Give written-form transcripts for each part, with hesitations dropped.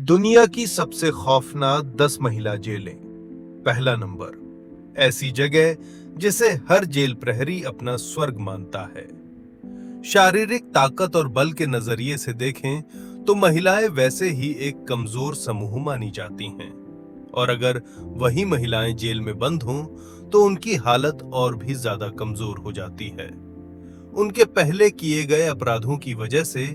दुनिया की सबसे खौफनाक 10 महिला जेलें। पहला नंबर, ऐसी जगह जिसे हर जेल प्रहरी अपना स्वर्ग मानता है। शारीरिक ताकत और बल के नजरिए से देखें तो महिलाएं वैसे ही एक कमजोर समूह मानी जाती हैं, और अगर वही महिलाएं जेल में बंद हों तो उनकी हालत और भी ज्यादा कमजोर हो जाती है। उनके पहले किए गए अपराधों की वजह से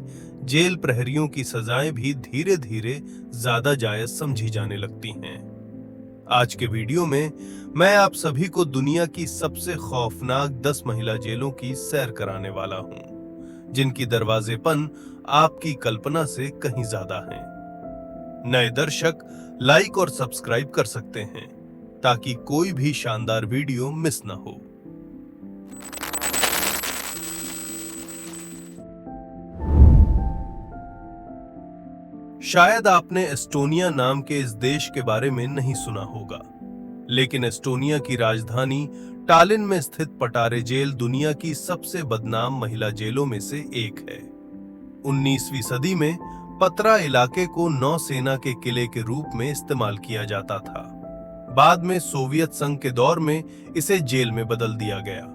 जेल प्रहरियों की सजाएं भी धीरे धीरे ज्यादा जायज समझी जाने लगती हैं। आज के वीडियो में मैं आप सभी को दुनिया की सबसे खौफनाक 10 महिला जेलों की सैर कराने वाला हूं, जिनकी दरवाजेपन आपकी कल्पना से कहीं ज्यादा है। नए दर्शक लाइक और सब्सक्राइब कर सकते हैं ताकि कोई भी शानदार वीडियो मिस ना हो। शायद आपने एस्टोनिया नाम के इस देश के बारे में नहीं सुना होगा, लेकिन एस्टोनिया की राजधानी टालिन में स्थित पटारे जेल दुनिया की सबसे बदनाम महिला जेलों में से एक है। 19वीं सदी में पतरा इलाके को नौसेना के किले के रूप में इस्तेमाल किया जाता था। बाद में सोवियत संघ के दौर में इसे जेल में बदल दिया गया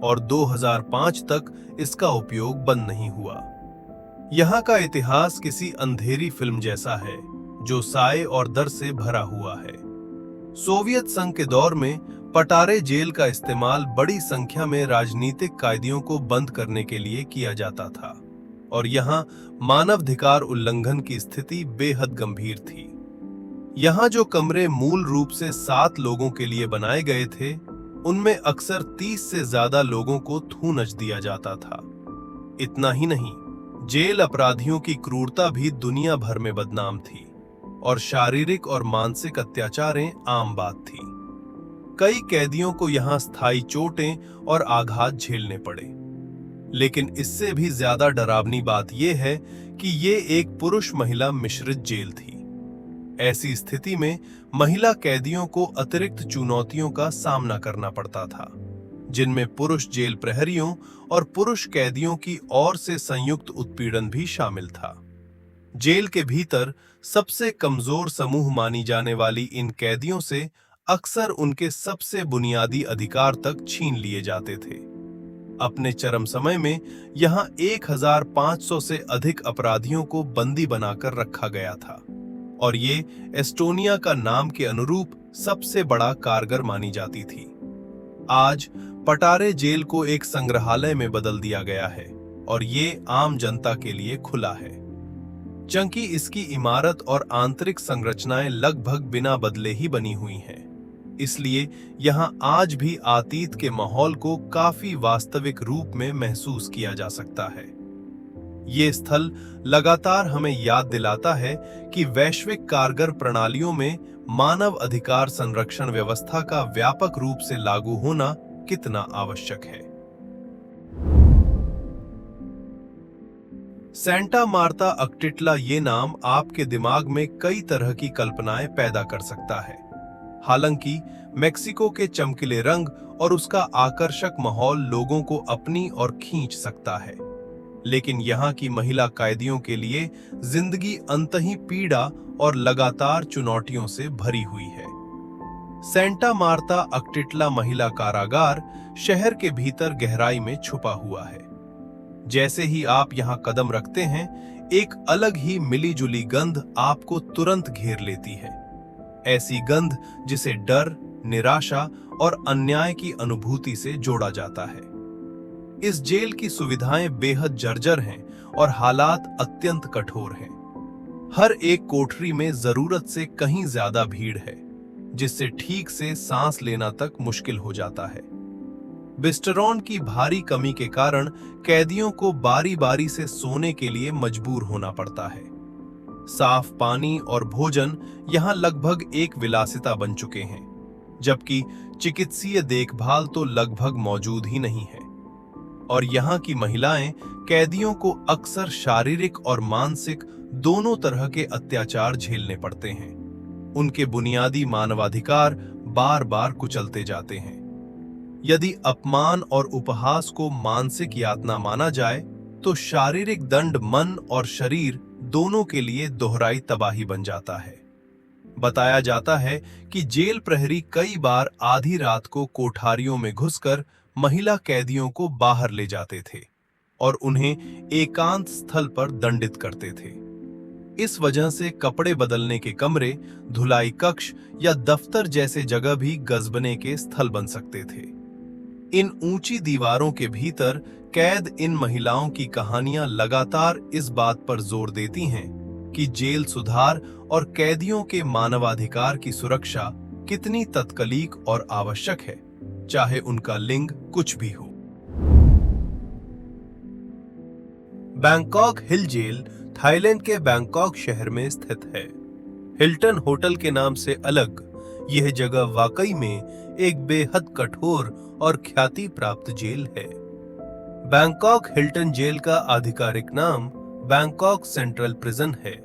और 2005 तक इसका उपयोग बंद नहीं हुआ। यहाँ का इतिहास किसी अंधेरी फिल्म जैसा है जो साए और डर से भरा हुआ है। सोवियत संघ के दौर में पटारे जेल का इस्तेमाल बड़ी संख्या में राजनीतिक कैदियों को बंद करने के लिए किया जाता था, और यहाँ मानवाधिकार उल्लंघन की स्थिति बेहद गंभीर थी। यहाँ जो कमरे मूल रूप से 7 लोगों के लिए बनाए गए थे, उनमें अक्सर 30 से ज्यादा लोगों को थूनच दिया जाता था। इतना ही नहीं, जेल अपराधियों की क्रूरता भी दुनिया भर में बदनाम थी और शारीरिक और मानसिक अत्याचारें आम बात थी। कई कैदियों को यहाँ स्थायी चोटें और आघात झेलने पड़े। लेकिन इससे भी ज्यादा डरावनी बात यह है कि ये एक पुरुष महिला मिश्रित जेल थी। ऐसी स्थिति में महिला कैदियों को अतिरिक्त चुनौतियों का सामना करना पड़ता था, जिनमें पुरुष जेल प्रहरियों और पुरुष कैदियों की ओर से संयुक्त उत्पीड़न भी शामिल था। जेल के भीतर सबसे कमजोर समूह मानी जाने वाली इन कैदियों से अक्सर उनके सबसे बुनियादी अधिकार तक छीन लिए जाते थे। अपने चरम समय में यहां 1500 से अधिक अपराधियों को बंदी बनाकर रखा गया था, और ये एस्टोनिया का नाम के अनुरूप सबसे बड़ा कारगर मानी जाती थी। आज पटारे जेल को एक संग्रहालय में बदल दिया गया है और ये आम जनता के लिए खुला है। चूंकि इसकी इमारत और आंतरिक संरचनाएं लगभग बिना बदले ही बनी हुई हैं, इसलिए यहाँ आज भी अतीत के माहौल को काफी वास्तविक रूप में महसूस किया जा सकता है। ये स्थल लगातार हमें याद दिलाता है कि वैश्विक कारगर प्रणालियों में मानव अधिकार संरक्षण व्यवस्था का व्यापक रूप से लागू होना कितना आवश्यक है। सेंटा मार्ता अक्टिटला ये नाम आपके दिमाग में कई तरह की कल्पनाएं पैदा कर सकता है। हालांकि मेक्सिको के चमकीले रंग और उसका आकर्षक माहौल लोगों को अपनी ओर खींच सकता है, लेकिन यहाँ की महिला कैदियों के लिए जिंदगी अंतही पीड़ा और लगातार चुनौतियों से भरी हुई है। सेंटा मार्ता अक्टिटला महिला कारागार शहर के भीतर गहराई में छुपा हुआ है। जैसे ही आप यहाँ कदम रखते हैं, एक अलग ही मिलीजुली गंध आपको तुरंत घेर लेती है। ऐसी गंध जिसे डर, निराशा और अन्याय की अनुभूति से जोड़ा जाता है। इस जेल की सुविधाएं बेहद जर्जर हैं और हालात अत्यंत कठोर हैं। हर एक कोठरी में जरूरत से कहीं ज्यादा भीड़ है, जिससे ठीक से सांस लेना तक मुश्किल हो जाता है। बिस्तरों की भारी कमी के कारण कैदियों को बारी बारी से सोने के लिए मजबूर होना पड़ता है। साफ पानी और भोजन यहाँ लगभग एक विलासिता बन चुके हैं, जबकि चिकित्सीय देखभाल तो लगभग मौजूद ही नहीं है। और यहाँ की महिलाएं कैदियों को अक्सर शारीरिक और मानसिक दोनों तरह के अत्याचार झेलने पड़ते हैं। उनके बुनियादी मानवाधिकार बार बार कुचलते जाते हैं। यदि अपमान और उपहास को मानसिक यातना माना जाए, तो शारीरिक दंड मन और शरीर दोनों के लिए दोहराई तबाही बन जाता है। बताया जाता है कि जेल प्रहरी कई बार आधी रात को कोठारियों में घुसकर महिला कैदियों को बाहर ले जाते थे और उन्हें एकांत स्थल पर दंडित करते थे। इस वजह से कपड़े बदलने के कमरे, धुलाई कक्ष या दफ्तर जैसे जगह भी गजबने के स्थल बन सकते थे। इन ऊंची दीवारों के भीतर कैद इन महिलाओं की कहानियां लगातार इस बात पर जोर देती हैं कि जेल सुधार और कैदियों के मानवाधिकार की सुरक्षा कितनी तत्कालिक और आवश्यक है, चाहे उनका लिंग कुछ भी हो। बैंकॉक हिल जेल थाईलैंड के बैंकॉक शहर में स्थित है। हिल्टन होटल के नाम से अलग यह जगह वाकई में एक बेहद कठोर और ख्याति प्राप्त जेल है। बैंकॉक हिल्टन जेल का आधिकारिक नाम बैंकॉक सेंट्रल प्रिजन है,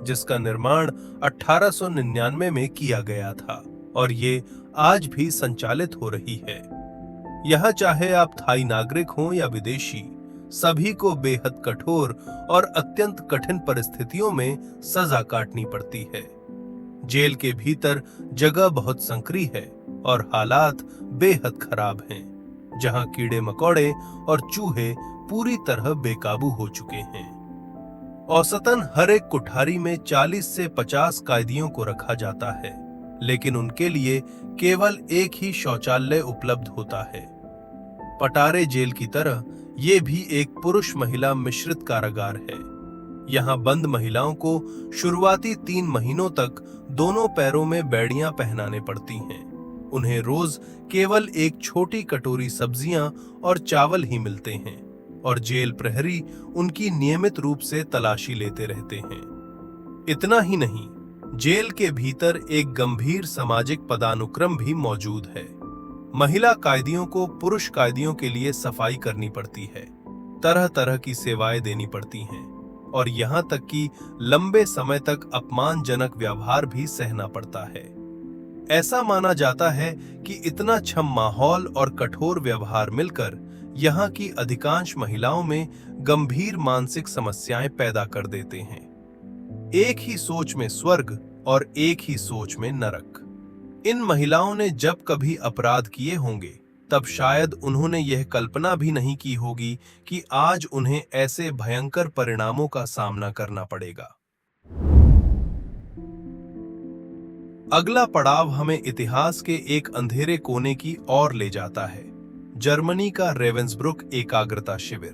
जिसका निर्माण 1899 में किया गया था और ये आज भी संचालित हो रही है। यहाँ चाहे आप थाई नागरिक हों या विदेशी, सभी को बेहद कठोर और अत्यंत कठिन परिस्थितियों में सजा काटनी पड़ती है। जेल के भीतर जगह बहुत संकरी है और हालात बेहद खराब हैं, जहां कीड़े मकोड़े और चूहे पूरी तरह बेकाबू हो चुके हैं। औसतन हर एक कुठारी में 40 से 50 कैदियों को रखा जाता है, लेकिन उनके लिए केवल एक ही शौचालय उपलब्ध होता है। पटारे जेल की तरह ये भी एक पुरुष महिला मिश्रित कारागार है। यहाँ बंद महिलाओं को शुरुआती 3 महीनों तक दोनों पैरों में बेड़ियां पहनाने पड़ती हैं। उन्हें रोज केवल एक छोटी कटोरी सब्जियां और चावल ही मिलते हैं और जेल प्रहरी उनकी नियमित रूप से तलाशी लेते रहते हैं। इतना ही नहीं, जेल के भीतर एक गंभीर सामाजिक पदानुक्रम भी मौजूद है। महिला कैदियों को पुरुष कैदियों के लिए सफाई करनी पड़ती है, तरह तरह की सेवाएं देनी पड़ती हैं और यहाँ तक कि लंबे समय तक अपमानजनक व्यवहार भी सहना पड़ता है। ऐसा माना जाता है कि इतना छम माहौल और कठोर व्यवहार मिलकर यहाँ की अधिकांश महिलाओं में गंभीर मानसिक समस्याएं पैदा कर देते हैं। एक ही सोच में स्वर्ग और एक ही सोच में नरक। इन महिलाओं ने जब कभी अपराध किए होंगे, तब शायद उन्होंने यह कल्पना भी नहीं की होगी कि आज उन्हें ऐसे भयंकर परिणामों का सामना करना पड़ेगा। अगला पड़ाव हमें इतिहास के एक अंधेरे कोने की ओर ले जाता है, जर्मनी का रेवेंसब्रुक एकाग्रता शिविर।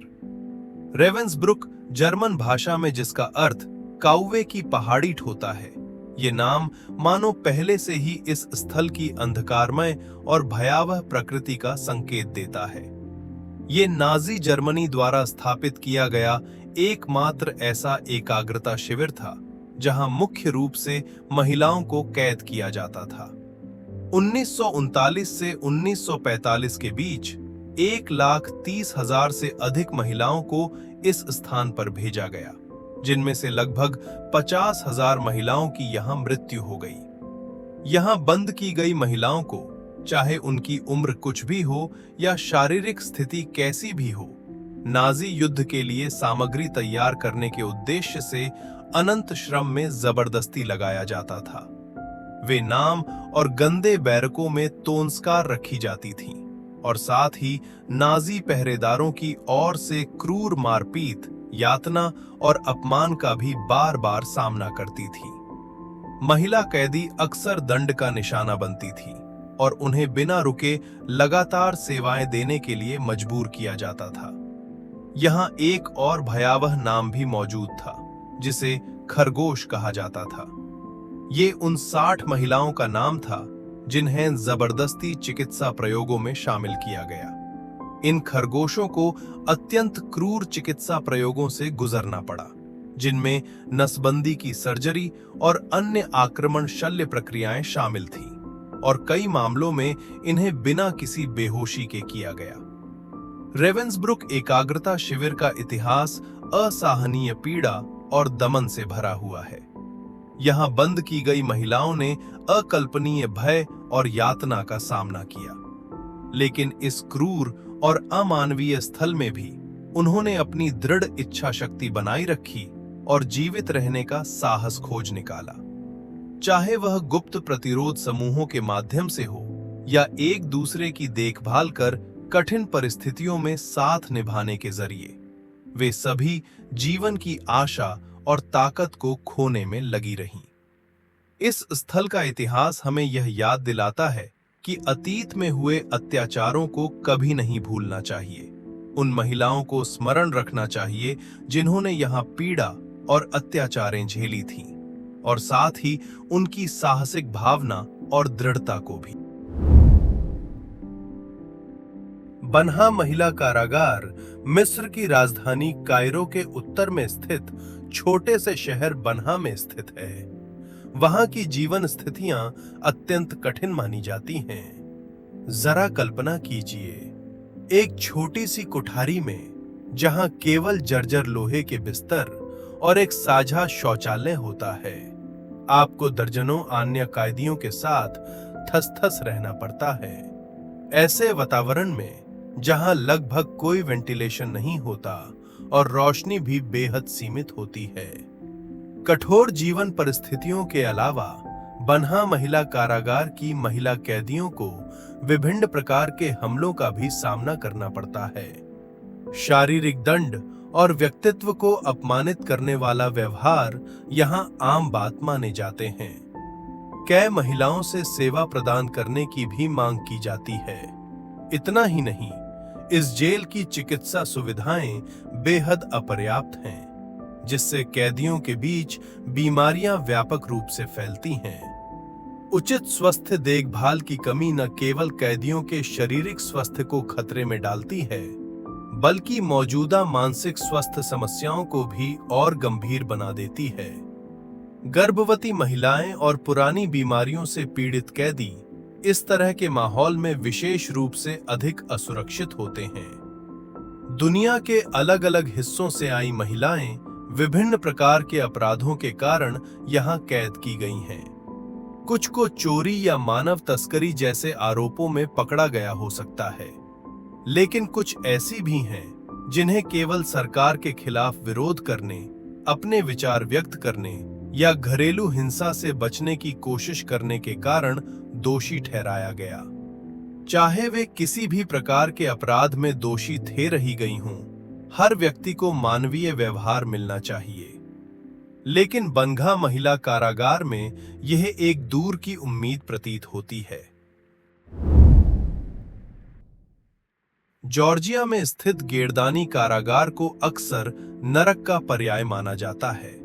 रेवेंसब्रुक जर्मन भाषा में जिसका अर्थ काउवे की पहाड़ी होता है, ये नाम मानो पहले से ही इस स्थल की अंधकारमय और भयावह प्रकृति का संकेत देता है। ये नाजी जर्मनी द्वारा स्थापित किया गया एकमात्र ऐसा एकाग्रता शिविर था जहां मुख्य रूप से महिलाओं को कैद किया जाता था। 1939 से 1945 के बीच 1,30,000 से अधिक महिलाओं को इस स्थान पर भेजा गया, जिनमें से लगभग 50,000 महिलाओं की यहां मृत्यु हो गई। यहां बंद की गई महिलाओं को, चाहे उनकी उम्र कुछ भी हो या शारीरिक स्थिति कैसी भी हो, नाजी युद्ध के लिए सामग्री तैयार करने के उद्देश्य से अनंत श्रम में जबरदस्ती लगाया जाता था। वे नाम और गंदे बैरकों में तोंसकार रखी जाती थीं और साथ ही नाजी पहरेदारों की ओर से क्रूर मारपीट, यातना और अपमान का भी बार बार सामना करती थी। महिला कैदी अक्सर दंड का निशाना बनती थी और उन्हें बिना रुके लगातार सेवाएं देने के लिए मजबूर किया जाता था। यहाँ एक और भयावह नाम भी मौजूद था, जिसे खरगोश कहा जाता था। ये उन 60 महिलाओं का नाम था जिन्हें जबरदस्ती चिकित्सा प्रयोगों में शामिल किया गया। इन खरगोशों को अत्यंत क्रूर चिकित्सा प्रयोगों से गुजरना पड़ा, जिनमें नसबंदी की सर्जरी और अन्य आक्रमण शल्य प्रक्रियाएं शामिल थीं और कई मामलों में इन्हें बिना किसी बेहोशी के किया गया। रेवेंसब्रुक एकाग्रता शिविर का इतिहास असहनीय पीड़ा और दमन से भरा हुआ है। यहाँ बंद की गई महिलाओं ने अकल्पनीय भय और यातना का सामना किया, लेकिन इस क्रूर और अमानवीय स्थल में भी उन्होंने अपनी दृढ़ इच्छा शक्ति बनाई रखी और जीवित रहने का साहस खोज निकाला। चाहे वह गुप्त प्रतिरोध समूहों के माध्यम से हो या एक दूसरे की देखभाल कर कठिन परिस्थितियों में साथ निभाने के जरिए, वे सभी जीवन की आशा और ताकत को खोने में लगी रहीं। इस स्थल का इतिहास हमें यह याद दिलाता है कि अतीत में हुए अत्याचारों को कभी नहीं भूलना चाहिए। उन महिलाओं को स्मरण रखना चाहिए जिन्होंने यहाँ पीड़ा और अत्याचारें झेली थीं, और साथ ही उनकी साहसिक भावना और दृढ़ता को भी। बन्हा महिला कारागार मिस्र की राजधानी कायरो के उत्तर में स्थित छोटे से शहर बन्हा में स्थित है। वहां की जीवन स्थितियां अत्यंत कठिन मानी जाती हैं। जरा कल्पना कीजिए, एक छोटी सी कुठारी में जहां केवल जर्जर लोहे के बिस्तर और एक साझा शौचालय होता है, आपको दर्जनों अन्य कैदियों के साथ थस-थस रहना पड़ता है। ऐसे वातावरण में जहां लगभग कोई वेंटिलेशन नहीं होता और रोशनी भी बेहद सीमित होती है। कठोर जीवन परिस्थितियों के अलावा बन्हा महिला कारागार की महिला कैदियों को विभिन्न प्रकार के हमलों का भी सामना करना पड़ता है। शारीरिक दंड और व्यक्तित्व को अपमानित करने वाला व्यवहार यहाँ आम बात माने जाते हैं। कैद महिलाओं से सेवा प्रदान करने की भी मांग की जाती है। इतना ही नहीं, इस जेल की चिकित्सा सुविधाएं बेहद अपर्याप्त हैं, जिससे कैदियों के बीच बीमारियां व्यापक रूप से फैलती हैं। उचित स्वास्थ्य देखभाल की कमी न केवल कैदियों के शारीरिक स्वास्थ्य को खतरे में डालती है, बल्कि मौजूदा मानसिक स्वास्थ्य समस्याओं को भी और गंभीर बना देती है। गर्भवती महिलाएं और पुरानी बीमारियों से पीड़ित कैदी इस तरह के माहौल में विशेष रूप से अधिक असुरक्षित होते हैं। दुनिया के अलग-अलग हिस्सों से आई महिलाएं विभिन्न प्रकार के अपराधों के कारण यहाँ कैद की गई हैं। कुछ को चोरी या मानव तस्करी जैसे आरोपों में पकड़ा गया हो सकता है, लेकिन कुछ ऐसी भी हैं जिन्हें केवल सरकार के खिलाफ विरोध करने, अपने विचार व्यक्त करने या घरेलू हिंसा से बचने की कोशिश करने के कारण दोषी ठहराया गया। चाहे वे किसी भी प्रकार के अपराध में दोषी थे रही गई हों, हर व्यक्ति को मानवीय व्यवहार मिलना चाहिए। लेकिन बन्हा महिला कारागार में यह एक दूर की उम्मीद प्रतीत होती है। जॉर्जिया में स्थित गेरदानी कारागार को अक्सर नरक का पर्याय माना जाता है।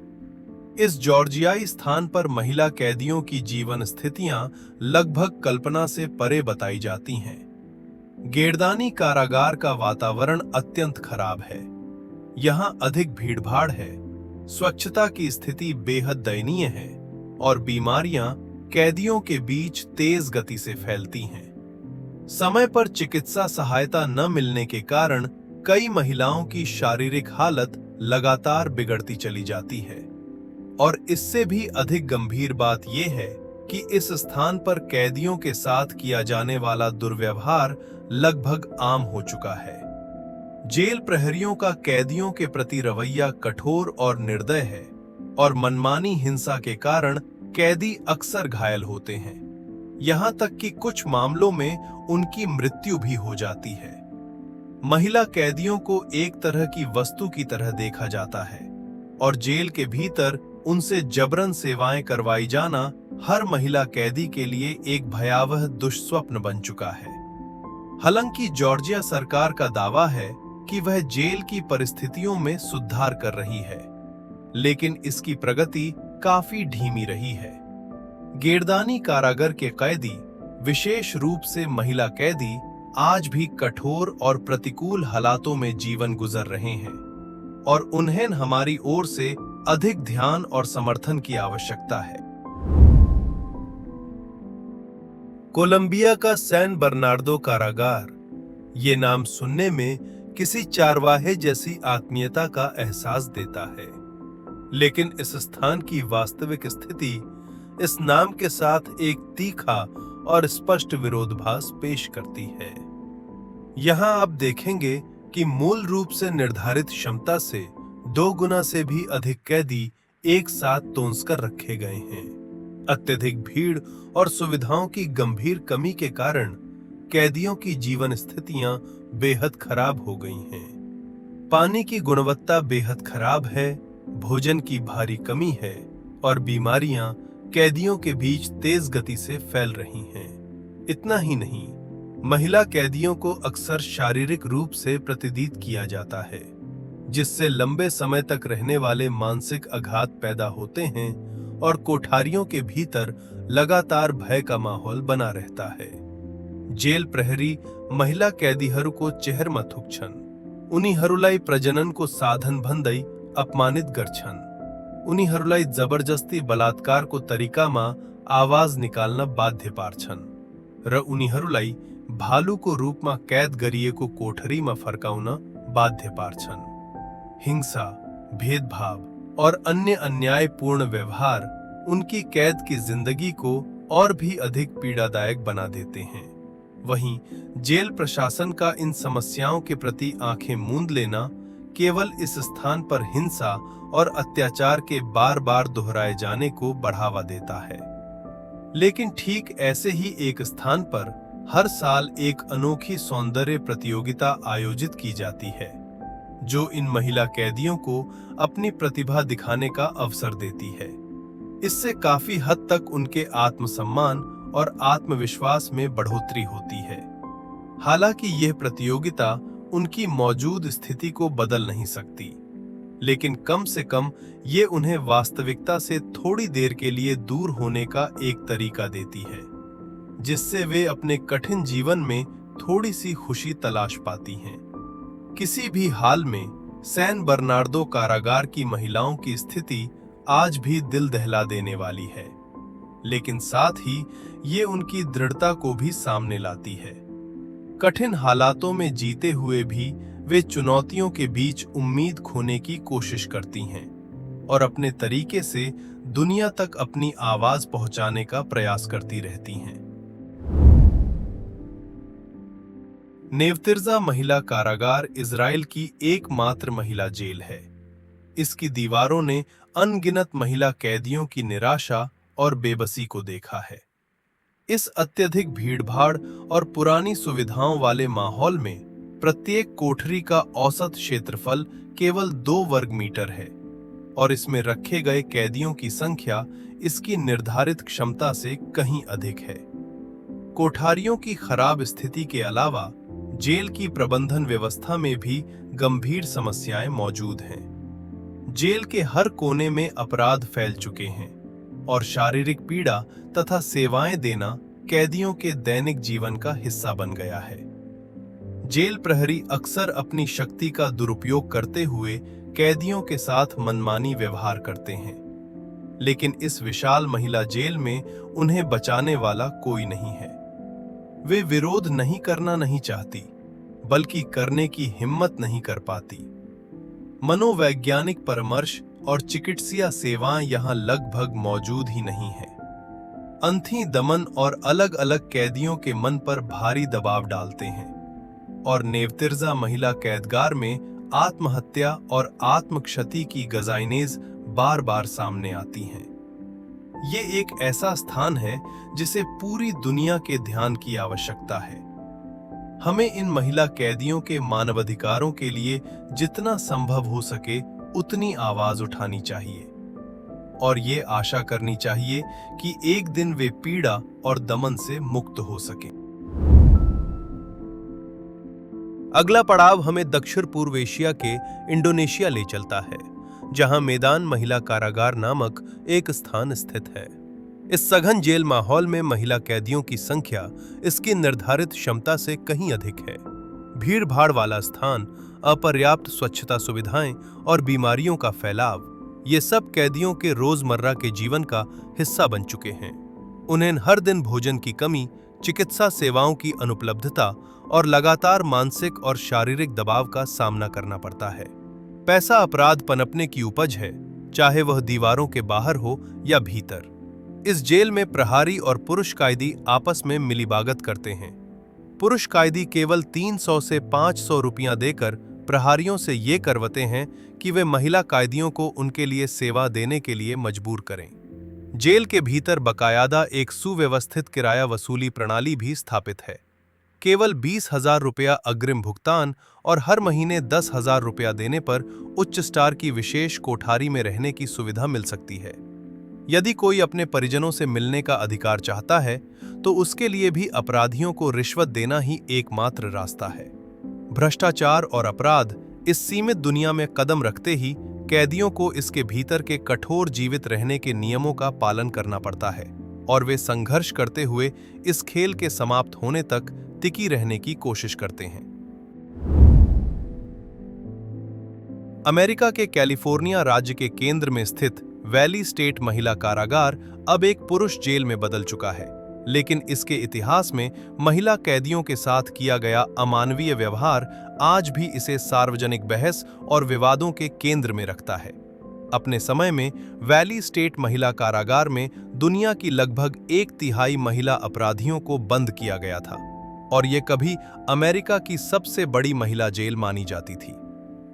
इस जॉर्जियाई स्थान पर महिला कैदियों की जीवन स्थितियां लगभग कल्पना से परे बताई जाती हैं। गेरदानी कारागार का वातावरण अत्यंत खराब है। यहाँ अधिक भीड़भाड़ है, स्वच्छता की स्थिति बेहद दयनीय है और बीमारियां कैदियों के बीच तेज गति से फैलती हैं। समय पर चिकित्सा सहायता न मिलने के कारण कई महिलाओं की शारीरिक हालत लगातार बिगड़ती चली जाती है। और इससे भी अधिक गंभीर बात यह है कि इस स्थान पर कैदियों के साथ किया जाने वाला दुर्व्यवहार लगभग आम हो चुका है। जेल प्रहरियों का कैदियों के प्रति रवैया कठोर और निर्दय है, और मनमानी हिंसा के कारण कैदी अक्सर घायल होते हैं। यहाँ तक कि कुछ मामलों में उनकी मृत्यु भी हो जाती है। महिला कैदियों को एक तरह की वस्तु की तरह देखा जाता है, और जेल के भीतर उनसे जबरन सेवाएं करवाई जाना हर महिला कैदी के लिए एक भयावह दुष्स्वप्न बन चुका है। हालांकि जॉर्जिया सरकार का दावा है कि वह जेल की परिस्थितियों में सुधार कर रही है, लेकिन इसकी प्रगति काफी धीमी रही है। गेरदानी कारागार के कैदी, विशेष रूप से महिला कैदी, आज भी कठोर और प्रतिकूल हालातों में जीवन गुजर रहे हैं, और उन्हें हमारी ओर से अधिक ध्यान और समर्थन की आवश्यकता है। कोलंबिया का सैन बर्नार्डो कारागार, ये नाम सुनने में किसी चारवाहे जैसी आत्मीयता का एहसास देता है, लेकिन इस स्थान की वास्तविक स्थिति इस नाम के साथ एक तीखा और स्पष्ट विरोधाभास पेश करती है। यहाँ आप देखेंगे कि मूल रूप से निर्धारित क्षमता से 2 गुना से भी अधिक कैदी एक साथ तोंसकर रखे गए हैं। अत्यधिक भीड़ और सुविधाओं की गंभीर कमी के कारण कैदियों की जीवन स्थितियां बेहद खराब हो गई हैं। पानी की गुणवत्ता बेहद खराब है, भोजन की भारी कमी है और बीमारियां कैदियों के बीच तेज गति से फैल रही हैं। इतना ही नहीं, महिला कैदियों को अक्सर शारीरिक रूप से प्रतिदीत किया जाता है, जिससे लंबे समय तक रहने वाले मानसिक आघात पैदा होते हैं और कोठारियों के भीतर लगातार भय का माहौल बना रहता है। जेल प्रहरी महिला कैदीहरूको चेहरमा थुक्छन्, उनीहरूलाई प्रजननको साधन भन्दै अपमानित गर्छन्, उनीहरूलाई जबरजस्ती बलात्कारको तरिकामा आवाज निकाल्न बाध्य पार्छन् र उनीहरूलाई भालुको रूपमा कैद गरिएको कोठरीमा फर्काउन बाध्य पार्छन्। हिंसा, भेदभाव और अन्य अन्यायपूर्ण व्यवहार उनकी कैद की जिंदगी को और भी अधिक पीड़ादायक बना देते हैं। वहीं जेल प्रशासन का इन समस्याओं के प्रति आंखें मूंद लेना केवल इस स्थान पर हिंसा और अत्याचार के बार बार दोहराए जाने को बढ़ावा देता है। लेकिन ठीक ऐसे ही एक स्थान पर हर साल एक अनोखी सौंदर्य प्रतियोगिता आयोजित की जाती है, जो इन महिला कैदियों को अपनी प्रतिभा दिखाने का अवसर देती है। इससे काफी हद तक उनके आत्मसम्मान और आत्मविश्वास में बढ़ोतरी होती है। हालांकि यह प्रतियोगिता उनकी मौजूद स्थिति को बदल नहीं सकती, लेकिन कम से कम ये उन्हें वास्तविकता से थोड़ी देर के लिए दूर होने का एक तरीका देती है, जिससे वे अपने कठिन जीवन में थोड़ी सी खुशी तलाश पाती हैं। किसी भी हाल में सैन बर्नार्डो कारागार की महिलाओं की स्थिति आज भी दिल दहला देने वाली है, लेकिन साथ ही ये उनकी दृढ़ता को भी सामने लाती है। कठिन हालातों में जीते हुए भी वे चुनौतियों के बीच उम्मीद खोने की कोशिश करती हैं और अपने तरीके से दुनिया तक अपनी आवाज पहुंचाने का प्रयास करती रहती हैं। नेवतिर्जा महिला कारागार इजराइल की एकमात्र महिला जेल है। इसकी दीवारों ने अनगिनत महिला कैदियों की निराशा और बेबसी को देखा है। इस अत्यधिक भीड़भाड़ और पुरानी सुविधाओं वाले माहौल में प्रत्येक कोठरी का औसत क्षेत्रफल केवल 2 वर्ग मीटर है और इसमें रखे गए कैदियों की संख्या इसकी निर्धारित क्षमता से कहीं अधिक है। कोठारियों की खराब स्थिति के अलावा जेल की प्रबंधन व्यवस्था में भी गंभीर समस्याएं मौजूद हैं। जेल के हर कोने में अपराध फैल चुके हैं और शारीरिक पीड़ा तथा सेवाएं देना कैदियों के दैनिक जीवन का हिस्सा बन गया है। जेल प्रहरी अक्सर अपनी शक्ति का दुरुपयोग करते हुए कैदियों के साथ मनमानी व्यवहार करते हैं, लेकिन इस विशाल महिला जेल में उन्हें बचाने वाला कोई नहीं है। वे विरोध नहीं करना नहीं चाहती, बल्कि करने की हिम्मत नहीं कर पाती। मनोवैज्ञानिक परामर्श और चिकित्सीय सेवाएं यहाँ लगभग मौजूद ही नहीं है। अंधी दमन और अलग अलग कैदियों के मन पर भारी दबाव डालते हैं और नेवतिर्जा महिला कैदगार में आत्महत्या और आत्मक्षति की गजाइनेज बार बार सामने आती हैं। ये एक ऐसा स्थान है जिसे पूरी दुनिया के ध्यान की आवश्यकता है। हमें इन महिला कैदियों के मानवाधिकारों के लिए जितना संभव हो सके उतनी आवाज उठानी चाहिए और ये आशा करनी चाहिए कि एक दिन वे पीड़ा और दमन से मुक्त हो सके। अगला पड़ाव हमें दक्षिण पूर्व एशिया के इंडोनेशिया ले चलता है, जहां मैदान महिला कारागार नामक एक स्थान स्थित है। इस सघन जेल माहौल में महिला कैदियों की संख्या इसकी निर्धारित क्षमता से कहीं अधिक है। भीड़ भाड़ वाला स्थान, अपर्याप्त स्वच्छता सुविधाएं और बीमारियों का फैलाव, ये सब कैदियों के रोजमर्रा के जीवन का हिस्सा बन चुके हैं। उन्हें हर दिन भोजन की कमी, चिकित्सा सेवाओं की अनुपलब्धता और लगातार मानसिक और शारीरिक दबाव का सामना करना पड़ता है। पैसा अपराध पनपने की उपज है, चाहे वह दीवारों के बाहर हो या भीतर। इस जेल में प्रहारी और पुरुष कैदी आपस में मिलीभगत करते हैं। पुरुष कैदी केवल 300 से 500 रुपया देकर प्रहरियों से ये करवते हैं कि वे महिला कैदियों को उनके लिए सेवा देने के लिए मजबूर करें। जेल के भीतर बकायदा एक सुव्यवस्थित किराया वसूली प्रणाली भी स्थापित है। केवल 20,000 रुपया अग्रिम भुगतान और हर महीने 10,000 रुपया देने पर उच्च स्टार की विशेष कोठारी में रहने की सुविधा मिल सकती है। यदि कोई अपने परिजनों से मिलने का अधिकार चाहता है तो उसके लिए भी अपराधियों को रिश्वत देना ही एकमात्र रास्ता है। भ्रष्टाचार और अपराध इस सीमित दुनिया में कदम रखते ही कैदियों को इसके भीतर के कठोर जीवित रहने के नियमों का पालन करना पड़ता है और वे संघर्ष करते हुए इस खेल के समाप्त होने तक टिकी रहने की कोशिश करते हैं। अमेरिका के कैलिफोर्निया राज्य के केंद्र में स्थित वैली स्टेट महिला कारागार अब एक पुरुष जेल में बदल चुका है, लेकिन इसके इतिहास में महिला कैदियों के साथ किया गया अमानवीय व्यवहार आज भी इसे सार्वजनिक बहस और विवादों के केंद्र में रखता है। अपने समय में वैली स्टेट महिला कारागार में दुनिया की लगभग 1/3 महिला अपराधियों को बंद किया गया था और ये कभी अमेरिका की सबसे बड़ी महिला जेल मानी जाती थी।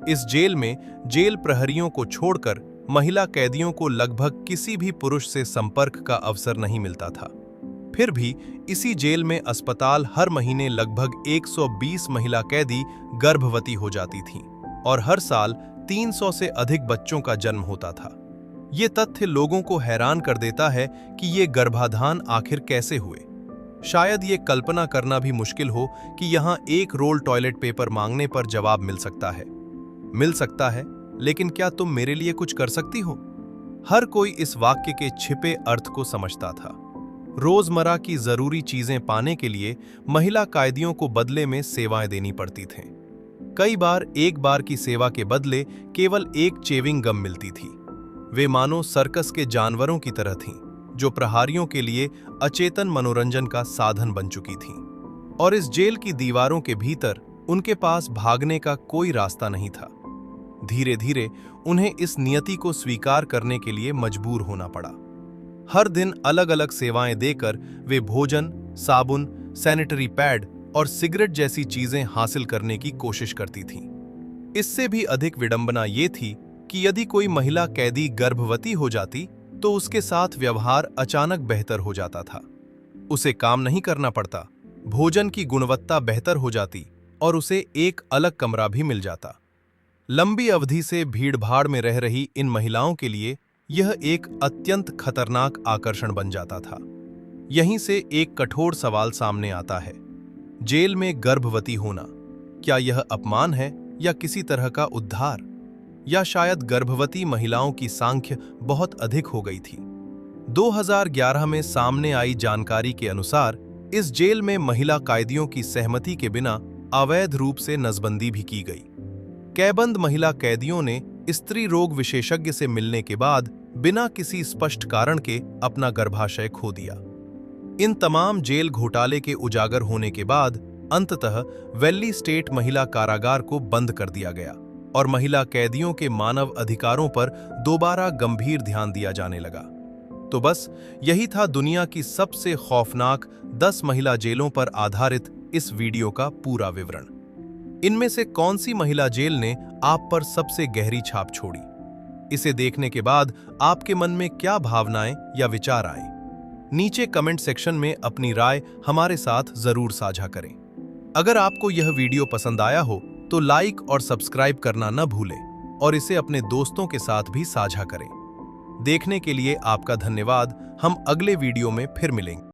इस जेल में जेल प्रहरियों को छोड़कर महिला कैदियों को लगभग किसी भी पुरुष से संपर्क का अवसर नहीं मिलता था। फिर भी इसी जेल में अस्पताल हर महीने लगभग 120 महिला कैदी गर्भवती हो जाती थीं और हर साल 300 से अधिक बच्चों का जन्म होता था। ये तथ्य लोगों को हैरान कर देता है कि ये गर्भाधान आखिर कैसे हुए। शायद ये कल्पना करना भी मुश्किल हो कि यहाँ एक रोल टॉयलेट पेपर मांगने पर जवाब मिल सकता है, लेकिन क्या तुम मेरे लिए कुछ कर सकती हो? हर कोई इस वाक्य के छिपे अर्थ को समझता था। रोजमर्रा की जरूरी चीजें पाने के लिए महिला कैदियों को बदले में सेवाएं देनी पड़ती थीं। कई बार एक बार की सेवा के बदले केवल एक चेविंग गम मिलती थी। वे मानो सर्कस के जानवरों की तरह थीं, जो प्रहरियों के लिए अचेतन मनोरंजन का साधन बन चुकी थीं। और इस जेल की दीवारों के भीतर उनके पास भागने का कोई रास्ता नहीं था। धीरे धीरे उन्हें इस नियति को स्वीकार करने के लिए मजबूर होना पड़ा। हर दिन अलग अलग सेवाएं देकर वे भोजन, साबुन, सैनिटरी पैड और सिगरेट जैसी चीजें हासिल करने की कोशिश करती थीं। इससे भी अधिक विडंबना ये थी कि यदि कोई महिला कैदी गर्भवती हो जाती तो उसके साथ व्यवहार अचानक बेहतर हो जाता था। उसे काम नहीं करना पड़ता, भोजन की गुणवत्ता बेहतर हो जाती और उसे एक अलग कमरा भी मिल जाता। लंबी अवधि से भीड़भाड़ में रह रही इन महिलाओं के लिए यह एक अत्यंत खतरनाक आकर्षण बन जाता था। यहीं से एक कठोर सवाल सामने आता है, जेल में गर्भवती होना क्या यह अपमान है या किसी तरह का उद्धार? या शायद गर्भवती महिलाओं की संख्या बहुत अधिक हो गई थी। 2011 में सामने आई जानकारी के अनुसार इस जेल में महिला कैदियों की सहमति के बिना अवैध रूप से नसबंदी भी की गई। कैबंद महिला कैदियों ने स्त्री रोग विशेषज्ञ से मिलने के बाद बिना किसी स्पष्ट कारण के अपना गर्भाशय खो दिया। इन तमाम जेल घोटाले के उजागर होने के बाद अंततः वैली स्टेट महिला कारागार को बंद कर दिया गया और महिला कैदियों के मानव अधिकारों पर दोबारा गंभीर ध्यान दिया जाने लगा। तो बस यही था दुनिया की सबसे खौफनाक 10 महिला जेलों पर आधारित इस वीडियो का पूरा विवरण। इनमें से कौन सी महिला जेल ने आप पर सबसे गहरी छाप छोड़ी? इसे देखने के बाद आपके मन में क्या भावनाएं या विचार आए? नीचे कमेंट सेक्शन में अपनी राय हमारे साथ जरूर साझा करें। अगर आपको यह वीडियो पसंद आया हो तो लाइक और सब्सक्राइब करना न भूलें और इसे अपने दोस्तों के साथ भी साझा करें। देखने के लिए आपका धन्यवाद। हम अगले वीडियो में फिर मिलेंगे।